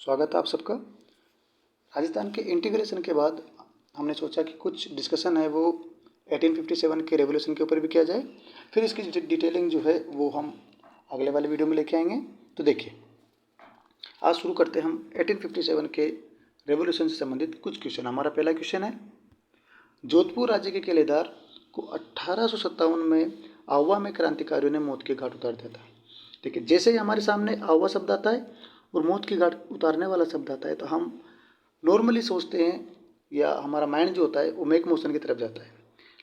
स्वागत है आप सबका। राजस्थान के इंटीग्रेशन के बाद हमने सोचा कि कुछ डिस्कशन है वो 1857 के रेवोल्यूशन के ऊपर भी किया जाए। फिर इसकी डिटेलिंग जो है वो हम अगले वाले वीडियो में लेके आएंगे। तो देखिए, आज शुरू करते हैं हम 1857 के रेवोल्यूशन से संबंधित कुछ क्वेश्चन। हमारा पहला क्वेश्चन है, जोधपुर राज्य के किलेदार को 1857 में आवा में क्रांतिकारियों ने मौत के घाट उतार दिया था। देखिए, जैसे ही हमारे सामने आवा शब्द आता है और मौत की घाट उतारने वाला शब्द आता है तो हम नॉर्मली सोचते हैं या हमारा माइंड जो होता है वो मेक मोशन की तरफ जाता है।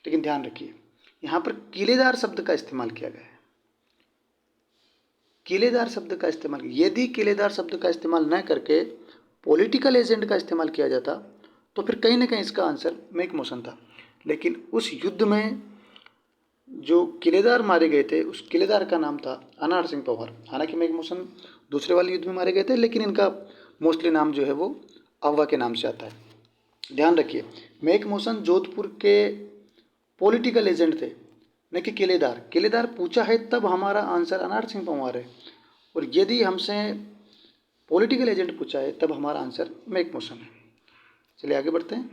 लेकिन ध्यान रखिए, यहाँ पर किलेदार शब्द का इस्तेमाल किया गया है। किलेदार शब्द का इस्तेमाल, यदि किलेदार शब्द का इस्तेमाल न करके पॉलिटिकल एजेंट का इस्तेमाल किया जाता तो फिर कहीं ना कहीं इसका आंसर मेक मोशन था। लेकिन उस युद्ध में जो किलेदार मारे गए थे उस किलेदार का नाम था अनार सिंह पवार। हालांकि मेक मोशन दूसरे वाले युद्ध में मारे गए थे, लेकिन इनका मोस्टली नाम जो है वो आवा के नाम से आता है। ध्यान रखिए, मेक मोशन जोधपुर के पॉलिटिकल एजेंट थे, न कि किलेदार। किलेदार पूछा है तब हमारा आंसर अनार सिंह पवार है, और यदि हमसे पॉलिटिकल एजेंट पूछा है तब हमारा आंसर मेक मोशन है। चलिए आगे बढ़ते हैं।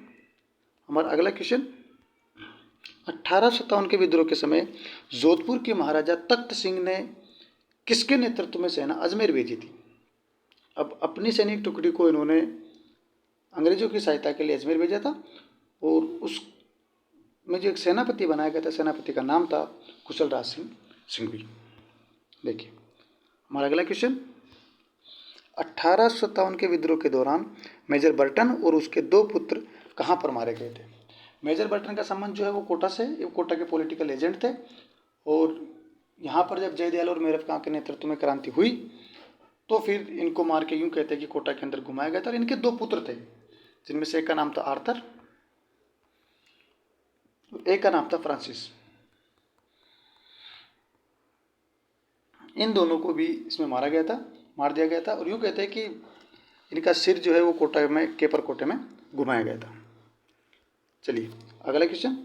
हमारा अगला क्वेश्चन, 1857 के विद्रोह के समय जोधपुर के महाराजा तख्त सिंह ने किसके नेतृत्व में सेना अजमेर भेजी थी? अब अपनी सैनिक टुकड़ी को इन्होंने अंग्रेजों की सहायता के लिए अजमेर भेजा था, और उस में जो एक सेनापति बनाया गया था, सेनापति का नाम था कुशलराज सिंह सिंघवी। देखिए हमारा अगला क्वेश्चन, 1857 के विद्रोह के दौरान मेजर बर्टन और उसके दो पुत्र कहाँ पर मारे गए थे? मेजर बर्टन का संबंध जो है वो कोटा से, ये कोटा के पॉलिटिकल एजेंट थे, और यहाँ पर जब जयदयाल और मेरठ खां के नेतृत्व में क्रांति हुई तो फिर इनको मार के यूँ कहते हैं कि कोटा के अंदर घुमाया गया था। और इनके दो पुत्र थे, जिनमें से एक का नाम था आर्थर, एक का नाम था फ्रांसिस। इन दोनों को भी इसमें मार दिया गया था, और यूँ कहते हैं कि इनका सिर जो है वो कोटा में, केपर कोटे में घुमाया गया था। चलिए अगला क्वेश्चन,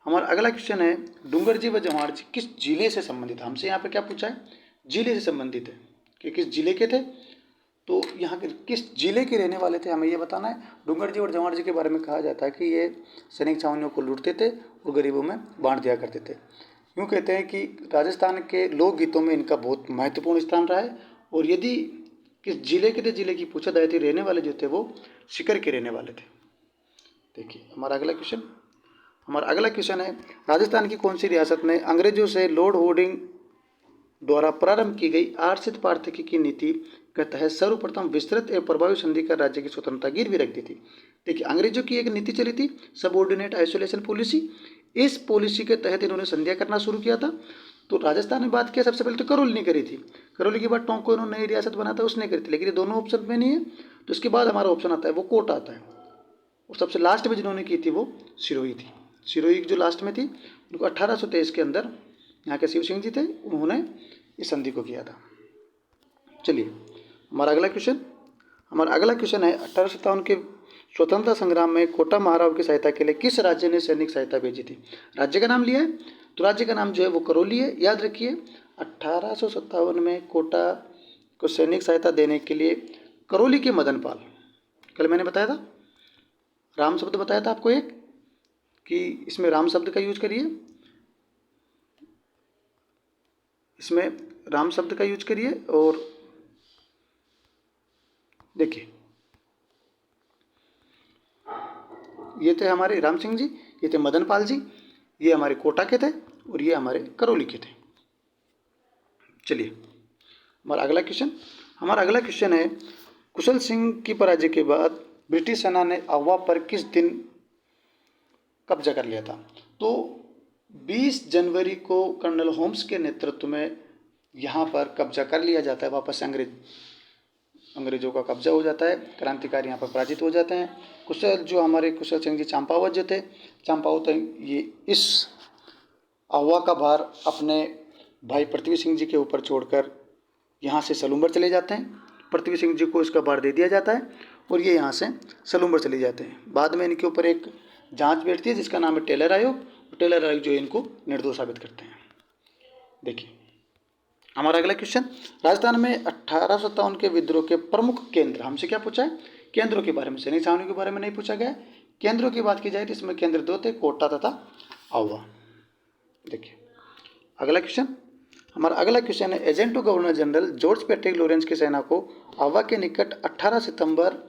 हमारा अगला क्वेश्चन है, डूंगरजी व जवाहर जी किस जिले से संबंधित है? हमसे यहाँ पे क्या पूछा है? जिले से संबंधित है कि किस जिले के थे। तो यहाँ के किस जिले के रहने वाले थे हमें ये बताना है। डूंगरजी और जवाहर जी के बारे में कहा जाता है कि ये सैनिक छावनियों को लूटते थे और गरीबों में बांट दिया करते थे। यूँ कहते हैं कि राजस्थान के लोकगीतों में इनका बहुत महत्वपूर्ण स्थान रहा है। और यदि किस जिले के थे, जिले की पूछा जाए तो रहने वाले जो थे वो सीकर के रहने वाले थे। देखिए हमारा अगला क्वेश्चन है, राजस्थान की कौन सी रियासत ने अंग्रेजों से लॉर्ड होर्डिंग द्वारा प्रारंभ की गई आरक्षित पार्थकी की नीति के तहत सर्वप्रथम विस्तृत एवं प्रभावी संधि कर राज्य की स्वतंत्रता गिरवी रख दी थी? देखिए, अंग्रेजों की एक नीति चली थी, सबऑर्डिनेट आइसोलेशन पॉलिसी। इस पॉलिसी के तहत इन्होंने संधियां करना शुरू किया था। तो राजस्थान में बात किया, सबसे पहले तो करौली ने करी थी। करौली के बाद टोंक को इन्होंने नई रियासत बना था, उसने करी थी। लेकिन ये दोनों ऑप्शन में नहीं है, तो इसके बाद हमारा ऑप्शन आता है वो कोटा आता है। और सबसे लास्ट में जिन्होंने की थी वो सिरोही थी। सिरोही जो लास्ट में थी, उनको 1823 के अंदर यहाँ के शिव सिंह जी थे, उन्होंने इस संधि को किया था। चलिए हमारा अगला क्वेश्चन है, 1857 के स्वतंत्रता संग्राम में कोटा महाराव की सहायता के लिए किस राज्य ने सैनिक सहायता भेजी थी? राज्य का नाम लिया है, तो राज्य का नाम जो है वो करौली है। याद रखिए, 1857 में कोटा को सैनिक सहायता देने के लिए करौली के मदनपाल, कल मैंने बताया था, राम शब्द बताया था आपको एक, कि इसमें राम शब्द का यूज करिए, इसमें राम शब्द का यूज करिए। और देखिए, ये थे हमारे राम सिंह जी, ये थे मदनपाल जी, ये हमारे कोटा के थे, और ये हमारे करौली के थे। चलिए हमारा अगला क्वेश्चन है, कुशल सिंह की पराजय के बाद ब्रिटिश सेना ने आवा पर किस दिन कब्जा कर लिया था? तो 20 जनवरी को कर्नल होम्स के नेतृत्व में यहाँ पर कब्जा कर लिया जाता है। वापस अंग्रेजों का कब्जा हो जाता है, क्रांतिकारी यहाँ पर पराजित हो जाते हैं। कुशल सिंह जी चंपावत जो थे, चंपावत ये इस आवा का भार अपने भाई पृथ्वी सिंह जी के ऊपर छोड़कर यहाँ से सलूम्बर चले जाते हैं। पृथ्वी सिंह जी को इसका भार दे दिया जाता है और ये यहाँ से सलूम्बर चले जाते हैं। बाद में इनके ऊपर एक जांच बैठती है जिसका नाम है टेलर आयोग। टेलर आयोग जो है इनको निर्दोष साबित करते हैं। देखिए हमारा अगला क्वेश्चन, राजस्थान में 1857 के विद्रोह के प्रमुख केंद्र, हमसे क्या पूछा है, केंद्रों के बारे में, सैनिक छावनी के बारे में नहीं पूछा गया है। केंद्रों की बात की जाए तो इसमें केंद्र दो थे, कोटा तथा आवा। देखिए अगला क्वेश्चन, हमारा अगला क्वेश्चन है, agent to governor general George Patrick Lawrence की सेना को आवा के निकट 18 सितंबर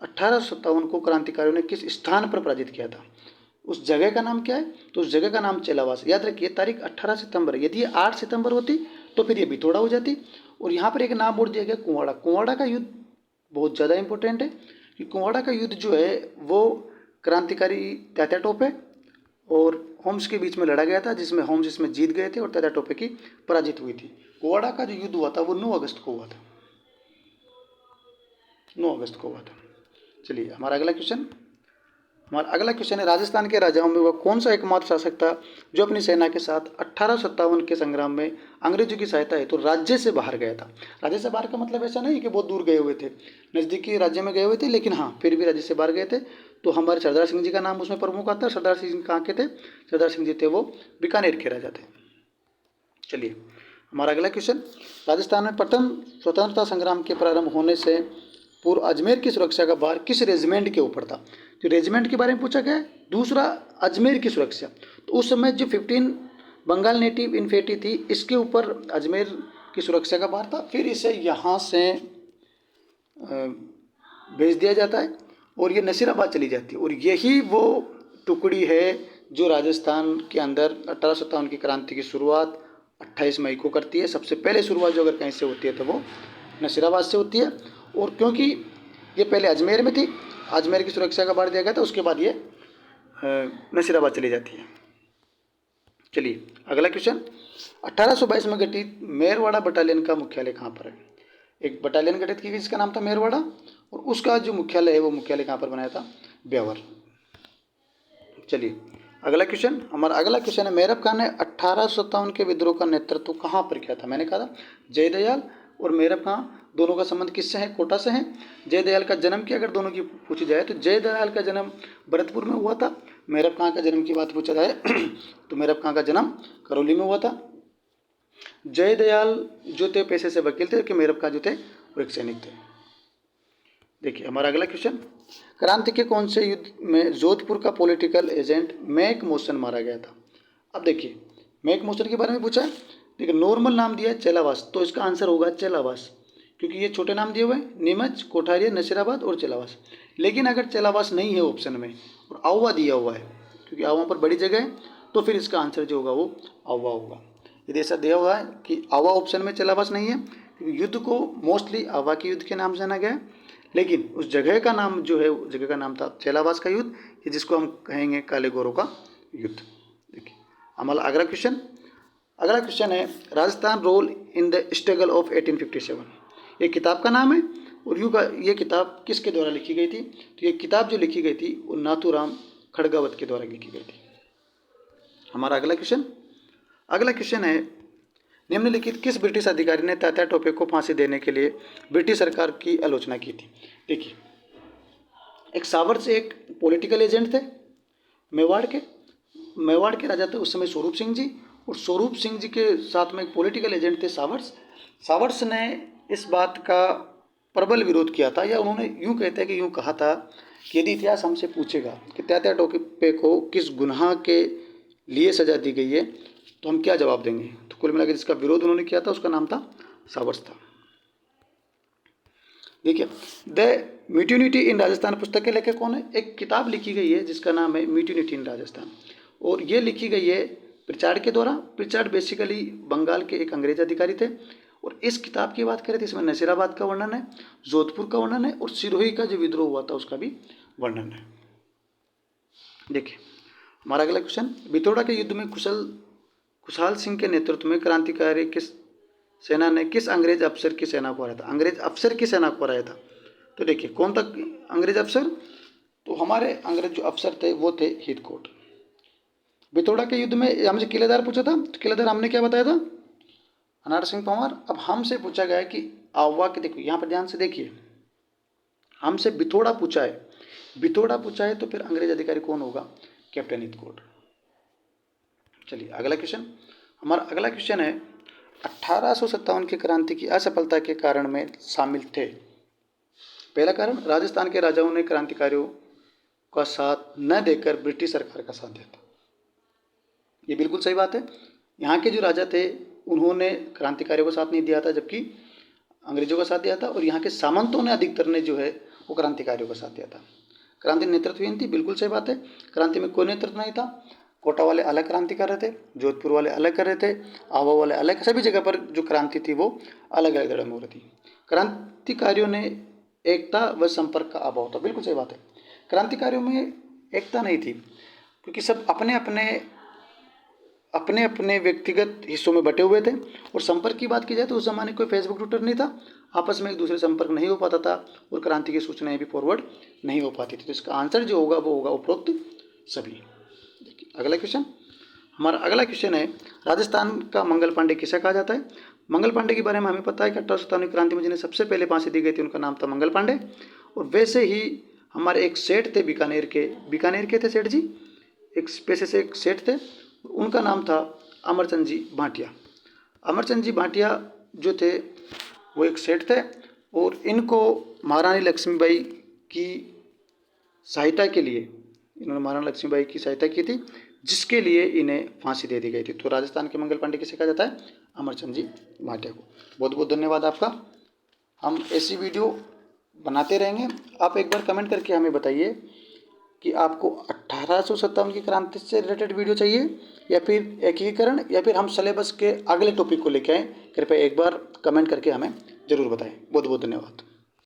1857 को क्रांतिकारियों ने किस स्थान पर पराजित किया था। उस जगह का नाम क्या है, तो उस जगह का नाम चेलावास। याद रखिए तारीख 18 सितंबर, यदि ये 8 सितंबर होती तो फिर ये बिथोड़ा हो जाती। और यहाँ पर एक नाम और दिया गया कुंवाड़ा। कुंवाड़ा का युद्ध बहुत ज़्यादा इंपॉर्टेंट है कि कुंवाड़ा का युद्ध जो है वो क्रांतिकारी तात्या टोपे और होम्स के बीच में लड़ा गया था, जिसमें होम्स इसमें जीत गए थे और तात्या टोपे की पराजित हुई थी। कुंवाड़ा का जो युद्ध हुआ था वो 9 अगस्त को हुआ था, 9 अगस्त को हुआ था। चलिए हमारा अगला क्वेश्चन, हमारा अगला क्वेश्चन है, राजस्थान के राजाओं में वह कौन सा एकमात्र शासक था जो अपनी सेना के साथ 1857 के संग्राम में अंग्रेजों की सहायता है तो राज्य से बाहर गया था। राज्य से बाहर का मतलब ऐसा नहीं कि बहुत दूर गए हुए थे, नज़दीकी राज्य में गए हुए थे, लेकिन हाँ फिर भी राज्य से बाहर गए थे। तो हमारे सरदार सिंह जी का नाम उसमें प्रमुख आता है। सरदार सिंह कहाँ के थे, सरदार सिंह जी थे वो बीकानेर के राजा थे। चलिए हमारा अगला क्वेश्चन, राजस्थान में प्रथम स्वतंत्रता संग्राम के प्रारंभ होने से पूर्व अजमेर की सुरक्षा का भार किस रेजिमेंट के ऊपर था। जो रेजिमेंट के बारे में पूछा गया है। दूसरा अजमेर की सुरक्षा, तो उस समय जो 15 बंगाल नेटिव इन्फेंट्री थी इसके ऊपर अजमेर की सुरक्षा का भार था। फिर इसे यहाँ से भेज दिया जाता है और ये नसीराबाद चली जाती है। और यही वो टुकड़ी है जो राजस्थान के अंदर 1857 की क्रांति की शुरुआत 28 मई को करती है। सबसे पहले शुरुआत जो अगर कहीं से होती है तो वो नसीराबाद से होती है। और क्योंकि ये पहले अजमेर में थी, अजमेर की सुरक्षा का भार दिया गया था, उसके बाद ये नसीराबाद चली जाती है। चलिए अगला क्वेश्चन, 1822 में गठित मेरवाड़ा बटालियन का मुख्यालय कहाँ पर है। एक बटालियन गठित की गई जिसका नाम था मेरवाड़ा और उसका जो मुख्यालय है वो मुख्यालय कहाँ पर बनाया था, ब्यावर। चलिए अगला क्वेश्चन, हमारा अगला क्वेश्चन है, मेहरब खान ने 1857 के विद्रोह का नेतृत्व कहाँ पर किया था। मैंने कहा था जयदयाल और मेहरब खां दोनों का संबंध किससे है, कोटा से है। जयदयाल का जन्म की अगर दोनों की पूछी जाए तो जयदयाल का जन्म भरतपुर में हुआ था। मेहरब खां का जन्म की बात पूछा जाए तो मेहरब खां का जन्म करौली में हुआ था। जयदयाल जो थे पेशे से वकील थे, जबकि मेहरब खां जो थे वो एक सैनिक थे। देखिए हमारा अगला क्वेश्चन, क्रांति के कौन से युद्ध में जोधपुर का पॉलिटिकल एजेंट मैक मोशन मारा गया था। अब देखिए मैक मोशन के बारे में पूछा है, देखिए नॉर्मल नाम दिया है चेलावास, तो इसका आंसर होगा चेलावास, क्योंकि ये छोटे नाम दिए हुए हैं, नीमच, कोठारिया, नसीराबाद और चेलावास। लेकिन अगर चेलावास नहीं है ऑप्शन में और आवा दिया हुआ है, क्योंकि आवा पर बड़ी जगह है, तो फिर इसका आंसर जो होगा वो आवा होगा। यदि ऐसा दिया हुआ है कि आवा ऑप्शन में चेलावास नहीं है, क्योंकि युद्ध को मोस्टली आवा के युद्ध के नाम से जाना गया है, लेकिन उस जगह का नाम जो है, उस जगह का नाम था चेलावास का युद्ध, जिसको हम कहेंगे काले गोरों का युद्ध। देखिए हमारा अगला क्वेश्चन है, Rajasthan role in the struggle of 1857। ये किताब का नाम है और ये किताब किसके द्वारा लिखी गई थी, तो ये किताब जो लिखी गई थी वो नाथूराम खड़गावत के द्वारा लिखी गई थी। हमारा अगला क्वेश्चन है, निम्नलिखित किस ब्रिटिश अधिकारी ने तात्या टोपे को फांसी देने के लिए ब्रिटिश सरकार की आलोचना की थी। देखिए एक सावर्स एक पॉलिटिकल एजेंट थे, मेवाड़ के राजा थे उस समय स्वरूप सिंह जी, और स्वरूप सिंह जी के साथ में एक पॉलिटिकल एजेंट थे सावर्स ने इस बात का प्रबल विरोध किया था, या उन्होंने यूँ कहते हैं कि यूँ कहा था कि यदि इतिहास हमसे पूछेगा कि तात्या टोपे को किस गुनाह के लिए सजा दी गई है तो हम क्या जवाब देंगे। तो कुल मिलाकर जिसका विरोध उन्होंने किया था उसका नाम था सावर्स था। देखिए द म्यूटिनिटी इन राजस्थान पुस्तक के लेखक कौन है, एक किताब लिखी गई है जिसका नाम है म्यूटिनिटी इन राजस्थान, और ये लिखी गई है प्रिचार्ड के द्वारा। प्रिचार्ड बेसिकली बंगाल के एक अंग्रेज अधिकारी थे, और इस किताब की बात करें तो इसमें नसीराबाद का वर्णन है, जोधपुर का वर्णन है, और सिरोही का जो विद्रोह हुआ था उसका भी वर्णन है। देखिए हमारा अगला क्वेश्चन, बिथोड़ा के युद्ध में खुशहाल सिंह के नेतृत्व में क्रांतिकारी किस सेना ने किस अंग्रेज अफसर की सेना को हराया था। अंग्रेज अफसर की सेना को हराया था, तो देखिए कौन था अंग्रेज अफसर, तो हमारे अंग्रेज जो अफसर थे वो थे हीथकोट। बिथोड़ा के युद्ध में हमसे किलेदार पूछा था, तो किलेदार हमने क्या बताया था, अनार सिंह पंवार। अब हमसे पूछा गया है कि आवा के, देखो यहाँ पर ध्यान से देखिए, हमसे बिथोड़ा पूछा है तो फिर अंग्रेज अधिकारी कौन होगा, कैप्टन हीथकोट। चलिए अगला क्वेश्चन, हमारा अगला क्वेश्चन है, 1857 की क्रांति की असफलता के कारण में शामिल थे। पहला कारण, राजस्थान के राजाओं ने क्रांतिकारियों का साथ न देकर ब्रिटिश सरकार का साथ दिया था। ये बिल्कुल सही बात है। यहाँ के जो राजा थे उन्होंने क्रांतिकारियों का साथ नहीं दिया था, जबकि अंग्रेजों का साथ दिया था। और यहाँ के सामंतों ने अधिकतर ने जो है वो क्रांतिकारियों का साथ दिया था। क्रांति नेतृत्वहीन थी, बिल्कुल सही बात है। क्रांति में कोई नेतृत्व नहीं था। कोटा वाले अलग क्रांति कर रहे थे, जोधपुर वाले अलग कर रहे थे, आवा वाले अलग, सभी जगह पर जो क्रांति थी वो अलग अलग जगह में हो रही थी। क्रांतिकारियों ने एकता व संपर्क का अभाव था, बिल्कुल सही बात है। क्रांतिकारियों में एकता नहीं थी क्योंकि सब अपने अपने व्यक्तिगत हिस्सों में बटे हुए थे। और संपर्क की बात की जाए तो उस ज़माने कोई फेसबुक ट्विटर नहीं था, आपस में एक दूसरे संपर्क नहीं हो पाता था और क्रांति की सूचनाएं भी फॉरवर्ड नहीं हो पाती थी। तो इसका आंसर जो होगा वो होगा उपरोक्त सभी। देखिए अगला क्वेश्चन, हमारा अगला क्वेश्चन है, राजस्थान का मंगल पांडे किसे कहा जाता है? मंगल पांडे के बारे में हमें पता है कि 1857 क्रांति में जिन्हें सबसे पहले फांसी दी गई थी उनका नाम था मंगल पांडे। और वैसे ही हमारे एक सेठ थे बीकानेर के थे सेठ जी, एक पेशे से एक सेठ थे, उनका नाम था अमरचंद जी भाटिया। अमरचंद जी भाटिया जो थे वो एक सेठ थे और इनको महारानी लक्ष्मीबाई की सहायता के लिए, इन्होंने महारानी लक्ष्मीबाई की सहायता की थी, जिसके लिए इन्हें फांसी दे दी गई थी। तो राजस्थान के मंगल पांडे किसे कहा जाता है? अमरचंद जी भाटिया को। बहुत बहुत धन्यवाद आपका। हम ऐसी वीडियो बनाते रहेंगे। आप एक बार कमेंट करके हमें बताइए कि आपको 1857 की क्रांति से रिलेटेड वीडियो चाहिए या फिर एकीकरण, या फिर हम सिलेबस के अगले टॉपिक को लेके आएँ। कृपया एक बार कमेंट करके हमें ज़रूर बताएं। बहुत बहुत धन्यवाद।